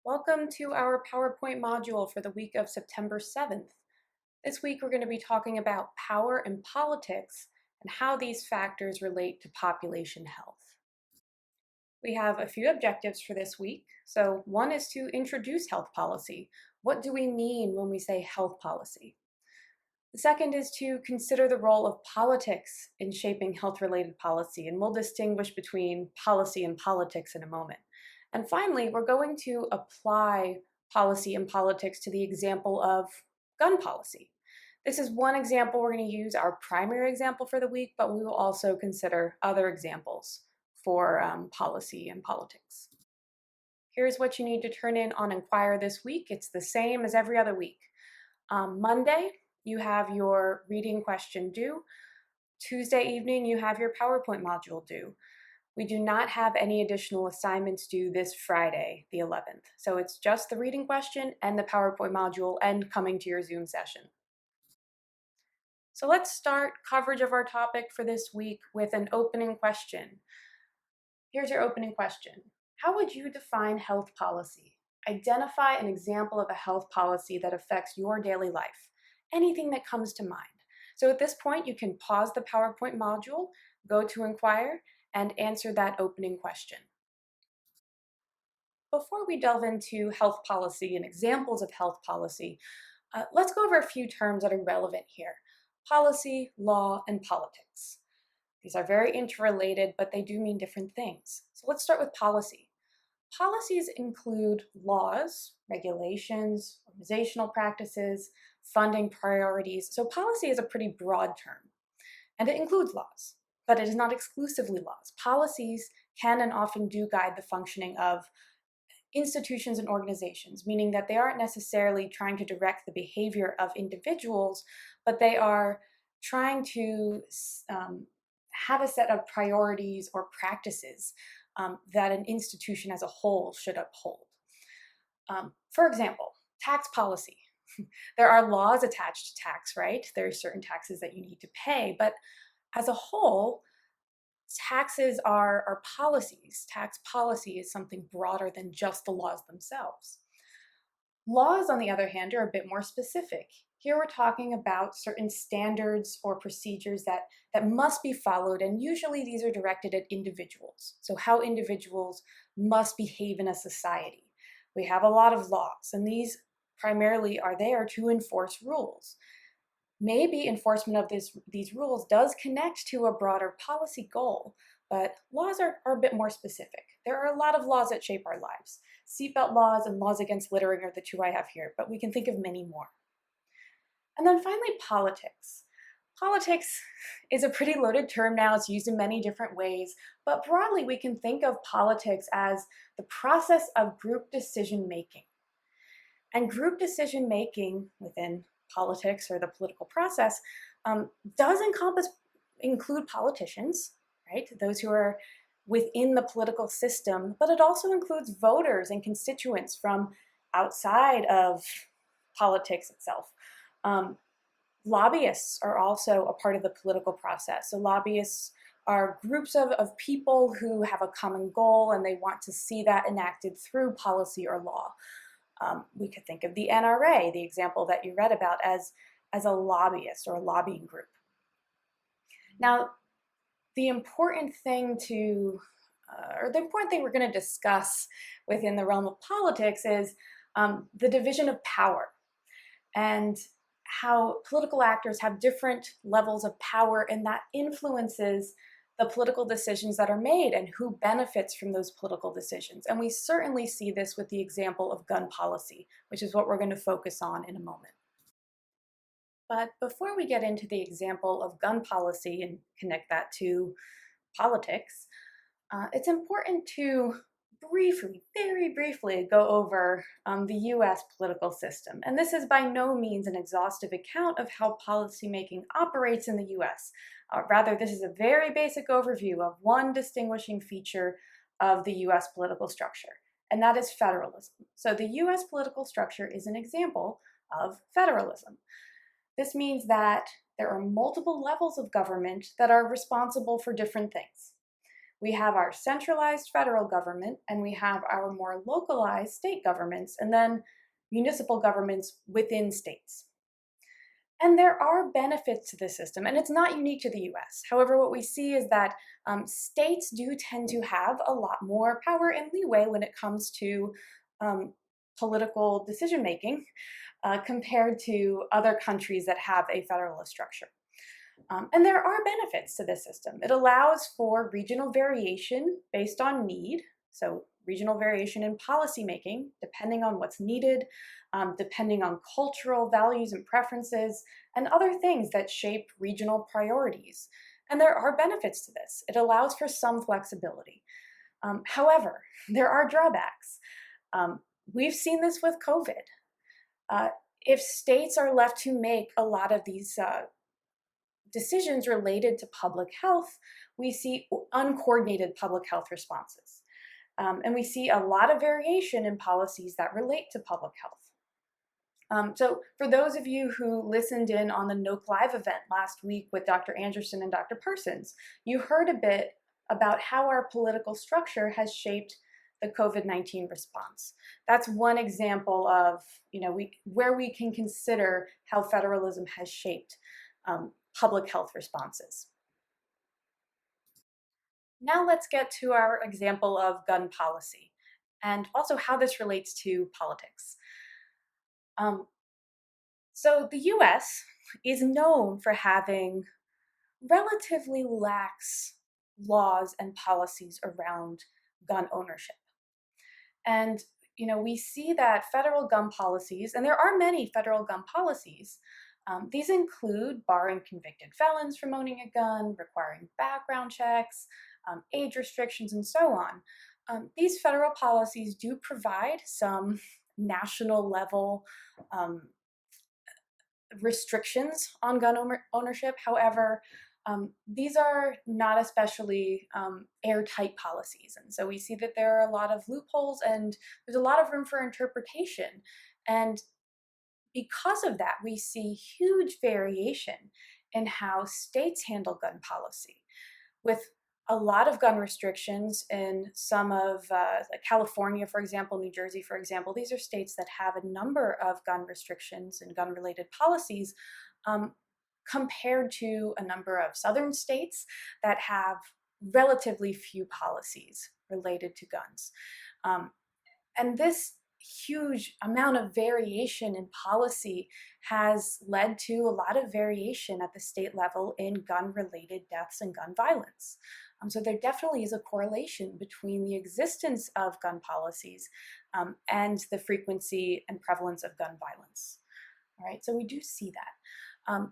Welcome to our PowerPoint module for the week of September 7th. This week we're going to be talking about power and politics and how these factors relate to population health. We have a few objectives for this week. So one is to introduce health policy. What do we mean when we say health policy? The second is to consider the role of politics in shaping health-related policy, and we'll distinguish between policy and politics in a moment. And finally, we're going to apply policy and politics to the example of gun policy. This is one example we're going to use, our primary example for the week, but we will also consider other examples for policy and politics. Here's what you need to turn in on Inquire this week. It's the same as every other week. Monday, you have your reading question due. Tuesday evening, you have your PowerPoint module due. We do not have any additional assignments due this Friday, the 11th. So it's just the reading question and the PowerPoint module and coming to your Zoom session. So let's start coverage of our topic for this week with an opening question. Here's your opening question. How would you define health policy? Identify an example of a health policy that affects your daily life. Anything that comes to mind. So at this point, you can pause the PowerPoint module, go to Inquire, and answer that opening question. Before we delve into health policy and examples of health policy, let's go over a few terms that are relevant here. Policy, law, and politics. These are very interrelated, but they do mean different things. So let's start with policy. Policies include laws, regulations, organizational practices, funding priorities. So policy is a pretty broad term, and it includes laws, but it is not exclusively laws. Policies can and often do guide the functioning of institutions and organizations, meaning that they aren't necessarily trying to direct the behavior of individuals, but they are trying to have a set of priorities or practices that an institution as a whole should uphold. For example, tax policy. There are laws attached to tax, right? There are certain taxes that you need to pay, but as a whole, taxes are policies. Tax policy is something broader than just the laws themselves. Laws, on the other hand, are a bit more specific. Here we're talking about certain standards or procedures that must be followed, and usually these are directed at individuals. So how individuals must behave in a society. We have a lot of laws, and these primarily are there to enforce rules. Maybe enforcement of these rules does connect to a broader policy goal, but laws are a bit more specific. There are a lot of laws that shape our lives. Seatbelt laws and laws against littering are the two I have here, but we can think of many more. And then finally, politics. Politics is a pretty loaded term now. It's used in many different ways, but broadly we can think of politics as the process of group decision making. And group decision making within politics or the political process does include politicians, right? Those who are within the political system, but it also includes voters and constituents from outside of politics itself. Lobbyists are also a part of the political process. So lobbyists are groups of people who have a common goal and they want to see that enacted through policy or law. We could think of the NRA, the example that you read about, as a lobbyist or a lobbying group. Now, the important thing we're going to discuss within the realm of politics is the division of power and how political actors have different levels of power, and that influences the political decisions that are made and who benefits from those political decisions. And we certainly see this with the example of gun policy, which is what we're going to focus on in a moment. But before we get into the example of gun policy and connect that to politics, it's important to very briefly go over the US political system. And this is by no means an exhaustive account of how policymaking operates in the US. Rather, this is a very basic overview of one distinguishing feature of the US political structure, and that is federalism. So the US political structure is an example of federalism. This means that there are multiple levels of government that are responsible for different things. We have our centralized federal government, and we have our more localized state governments, and then municipal governments within states. And there are benefits to this system, and it's not unique to the US. However, what we see is that states do tend to have a lot more power and leeway when it comes to um, political decision making compared to other countries that have a federalist structure. And there are benefits to this system. It allows for regional variation based on need. So, regional variation in policymaking, depending on what's needed, depending on cultural values and preferences, and other things that shape regional priorities. And there are benefits to this. It allows for some flexibility. However, there are drawbacks. Um, we've seen this with COVID. Uh, if states are left to make a lot of these decisions related to public health, we see uncoordinated public health responses. And we see a lot of variation in policies that relate to public health. So for those of you who listened in on the NOC Live event last week with Dr. Anderson and Dr. Persons, you heard a bit about how our political structure has shaped the COVID-19 response. That's one example of, where we can consider how federalism has shaped public health responses. Now let's get to our example of gun policy and also how this relates to politics. So the US is known for having relatively lax laws and policies around gun ownership. And we see that federal gun policies, and there are many federal gun policies, these include barring convicted felons from owning a gun, requiring background checks, age restrictions, and so on. These federal policies do provide some national level restrictions on gun ownership. However, these are not especially airtight policies. And so we see that there are a lot of loopholes and there's a lot of room for interpretation. And because of that, we see huge variation in how states handle gun policy, with a lot of gun restrictions in some of like California, for example, New Jersey, for example. These are states that have a number of gun restrictions and gun-related policies compared to a number of southern states that have relatively few policies related to guns. And this huge amount of variation in policy has led to a lot of variation at the state level in gun-related deaths and gun violence. So there definitely is a correlation between the existence of gun policies and the frequency and prevalence of gun violence. All right, so we do see that.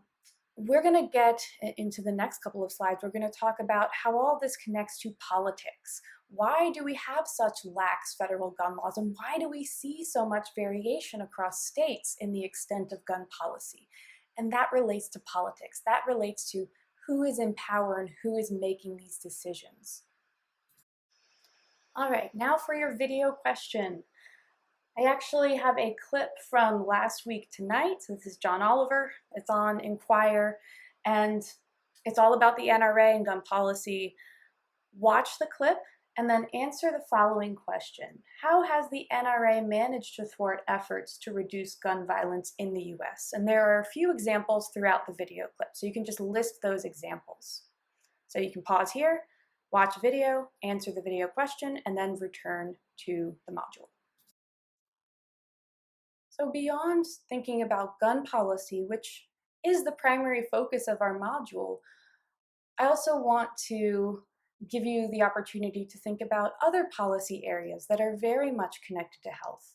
We're going to get into the next couple of slides. We're going to talk about how all this connects to politics. Why do we have such lax federal gun laws, and why do we see so much variation across states in the extent of gun policy? And that relates to politics. That relates to who is in power and who is making these decisions. All right, now for your video question. I actually have a clip from last week tonight. So this is John Oliver. It's on Inquire, and it's all about the NRA and gun policy. Watch the clip and then answer the following question. How has the NRA managed to thwart efforts to reduce gun violence in the US? And there are a few examples throughout the video clip, so you can just list those examples. So you can pause here, watch a video, answer the video question, and then return to the module. So beyond thinking about gun policy, which is the primary focus of our module, I also want to give you the opportunity to think about other policy areas that are very much connected to health.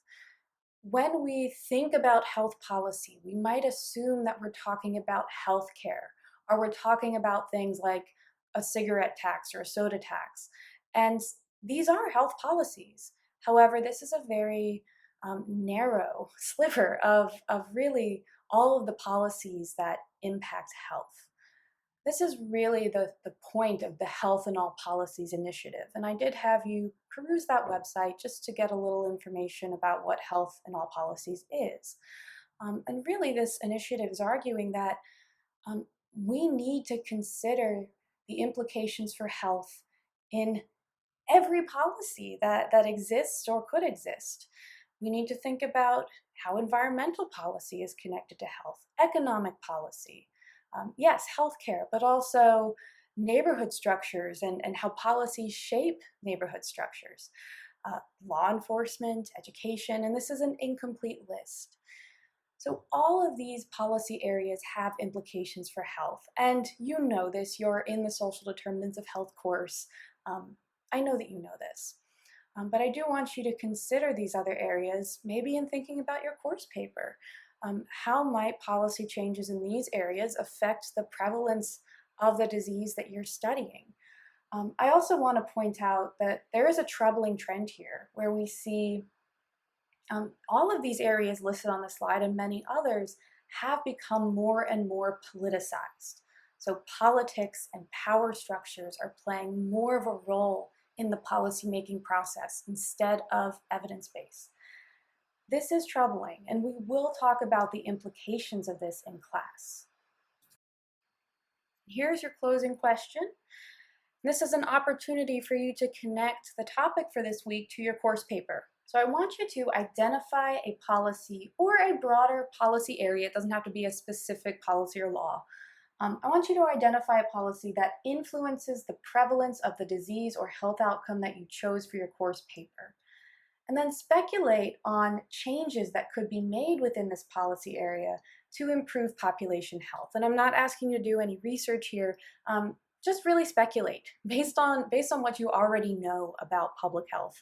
When we think about health policy, we might assume that we're talking about healthcare, or we're talking about things like a cigarette tax or a soda tax. And these are health policies. However, this is a very narrow sliver of really all of the policies that impact health. This is really the point of the Health in All Policies initiative. And I did have you peruse that website just to get a little information about what Health in All Policies is. And really this initiative is arguing that we need to consider the implications for health in every policy that exists or could exist. We need to think about how environmental policy is connected to health, economic policy, yes, healthcare, but also neighborhood structures and how policies shape neighborhood structures, law enforcement, education, and this is an incomplete list. So, all of these policy areas have implications for health. And you know this, you're in the social determinants of health course. Um, I know that you know this. But I do want you to consider these other areas, maybe in thinking about your course paper. How might policy changes in these areas affect the prevalence of the disease that you're studying? I also want to point out that there is a troubling trend here where we see all of these areas listed on the slide and many others have become more and more politicized. So politics and power structures are playing more of a role in the policymaking process instead of evidence-based. This is troubling, and we will talk about the implications of this in class. Here's your closing question. This is an opportunity for you to connect the topic for this week to your course paper. So I want you to identify a policy or a broader policy area. It doesn't have to be a specific policy or law. I want you to identify a policy that influences the prevalence of the disease or health outcome that you chose for your course paper. And then speculate on changes that could be made within this policy area to improve population health. And I'm not asking you to do any research here. Just really speculate based on what you already know about public health.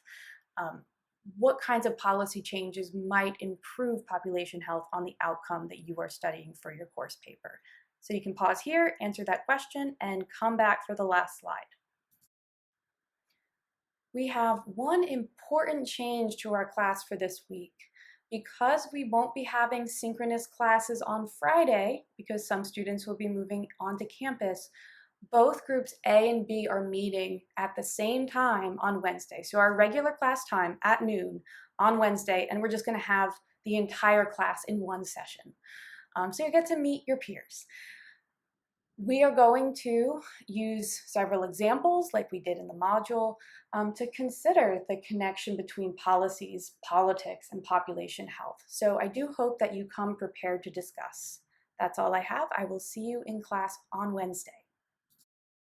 What kinds of policy changes might improve population health on the outcome that you are studying for your course paper? So you can pause here, answer that question, and come back for the last slide. We have one important change to our class for this week. Because we won't be having synchronous classes on Friday, because some students will be moving onto campus, both groups A and B are meeting at the same time on Wednesday. So our regular class time at noon on Wednesday, and we're just going to have the entire class in one session. So you get to meet your peers. We are going to use several examples like we did in the module to consider the connection between policies, politics, and population health. So I do hope that you come prepared to discuss. That's all I have. I will see you in class on Wednesday.